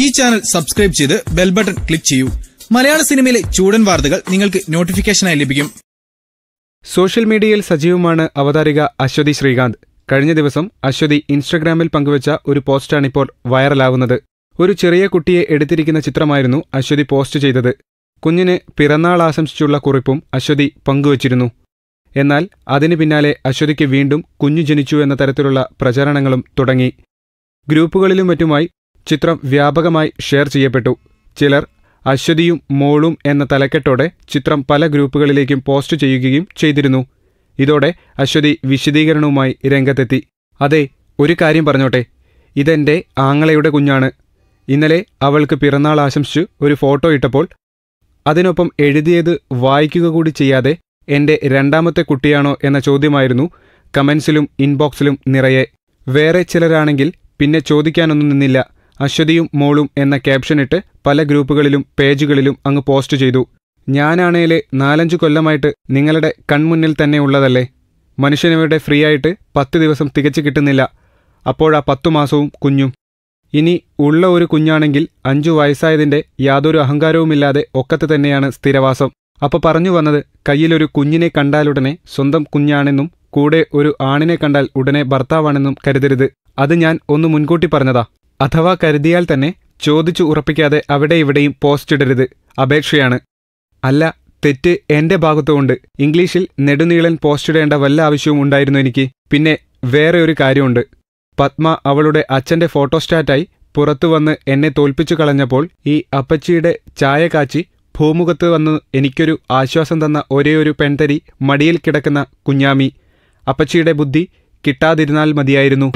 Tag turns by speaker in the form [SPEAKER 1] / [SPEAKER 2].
[SPEAKER 1] ഈ channel subscribe ചെയ്ത് bell button click ചെയ്യൂ. മലയാള സിനിമയിലെ ചൂടൻ വാർത്തകൾ നിങ്ങൾക്ക് നോട്ടിഫിക്കേഷനായി ലഭിക്കും.
[SPEAKER 2] സോഷ്യൽ മീഡിയയിൽ സജീവമാണ് അവതാരിക അശ്വതി ശ്രീകാന്ത്. കഴിഞ്ഞ ദിവസം അശ്വതി ഇൻസ്റ്റഗ്രാമിൽ പങ്കുവച്ച ഒരു പോസ്റ്റാണിപ്പോൾ വൈറലാവുന്നത്. ഒരു ചെറിയ കുട്ടിയെ എടുത്തിരിക്കുന്ന ചിത്രമായിരുന്നു അശ്വതി പോസ്റ്റ് ചെയ്തത്. കുഞ്ഞിന് പിറന്നാൾ ആശംസിച്ചുള്ള കുറിപ്പും അശ്വതി പങ്കുവച്ചിരുന്നു. എന്നാൽ അതിനു പിന്നാലെ അശ്വതിക്ക് വീണ്ടും കുഞ്ഞു ജനിച്ചു എന്ന തരത്തിലുള്ള പ്രചാരണങ്ങളും തുടങ്ങി. ഗ്രൂപ്പുകളിലും മറ്റുമായി ചിത്രം വ്യാപകമായി ഷെയർ ചെയ്യപ്പെട്ടു. ചിലർ അശ്വതിയും മോളും എന്ന തലക്കെട്ടോടെ ചിത്രം പല ഗ്രൂപ്പുകളിലേക്കും പോസ്റ്റ് ചെയ്യുകയും ചെയ്തിരുന്നു. ഇതോടെ അശ്വതി വിശദീകരണവുമായി രംഗത്തെത്തി. അതെ, ഒരു കാര്യം പറഞ്ഞോട്ടെ, ഇതെന്റെ ആങ്ങളയുടെ കുഞ്ഞാണ്. ഇന്നലെ അവൾക്ക് പിറന്നാൾ ആശംസിച്ച് ഒരു ഫോട്ടോ ഇട്ടപ്പോൾ അതിനൊപ്പം എഴുതിയത് വായിക്കുക കൂടി ചെയ്യാതെ എന്റെ രണ്ടാമത്തെ കുട്ടിയാണോ എന്ന ചോദ്യമായിരുന്നു കമന്റ്സിലും ഇൻബോക്സിലും നിറയെ. വേറെ ചിലരാണെങ്കിൽ പിന്നെ ചോദിക്കാനൊന്നും നിന്നില്ല. അശ്വതിയും മോളും എന്ന ക്യാപ്ഷനിട്ട് പല ഗ്രൂപ്പുകളിലും പേജുകളിലും അങ്ങ് പോസ്റ്റ് ചെയ്തു. ഞാനാണേലെ 4-5 കൊല്ലമായിട്ട് നിങ്ങളുടെ കൺമുന്നിൽ തന്നെ ഉള്ളതല്ലേ. മനുഷ്യനിവിടെ ഫ്രീ ആയിട്ട് 10 ദിവസം തികച്ചു കിട്ടുന്നില്ല. അപ്പോഴാ 10 മാസവും കുഞ്ഞും. ഇനി ഉള്ള ഒരു കുഞ്ഞാണെങ്കിൽ 5 വയസ്സായതിന്റെ യാതൊരു അഹങ്കാരവുമില്ലാതെ ഒക്കത്ത് തന്നെയാണ് സ്ഥിരവാസം. അപ്പൊ പറഞ്ഞു വന്നത്, കയ്യിലൊരു കുഞ്ഞിനെ കണ്ടാലുടനെ സ്വന്തം കുഞ്ഞാണെന്നും കൂടെ ഒരു ആണിനെ കണ്ടാൽ ഉടനെ ഭർത്താവാണെന്നും കരുതരുത്. അത് ഞാൻ ഒന്ന് മുൻകൂട്ടി പറഞ്ഞതാ. അഥവാ കരുതിയാൽ തന്നെ ചോദിച്ചു ഉറപ്പിക്കാതെ അവിടെ ഇവിടെയും പോസ്റ്റ് ഇടരുത്. അപേക്ഷയാണ്. അല്ല, തെറ്റ് എന്റെ ഭാഗത്തുകൊണ്ട്. ഇംഗ്ലീഷിൽ നെടുനീളൻ പോസ്റ്റ് ഇടേണ്ട വല്ല ആവശ്യവും ഉണ്ടായിരുന്നു എനിക്ക്. പിന്നെ വേറെ ഒരു കാര്യമുണ്ട്. പത്മ അവളുടെ അച്ഛന്റെ ഫോട്ടോസ്റ്റാറ്റായി പുറത്തുവന്ന് എന്നെ തോൽപ്പിച്ചു കളഞ്ഞപ്പോൾ ഈ അപ്പച്ചിയുടെ ചായ കാച്ചി ഭൂമുഖത്ത് വന്ന് എനിക്കൊരു ആശ്വാസം തന്ന ഒരേയൊരു പെൺതരി മടിയിൽ കിടക്കുന്ന കുഞ്ഞാമി. അപ്പച്ചിയുടെ ബുദ്ധി കിട്ടാതിരുന്നാൽ മതിയായിരുന്നു.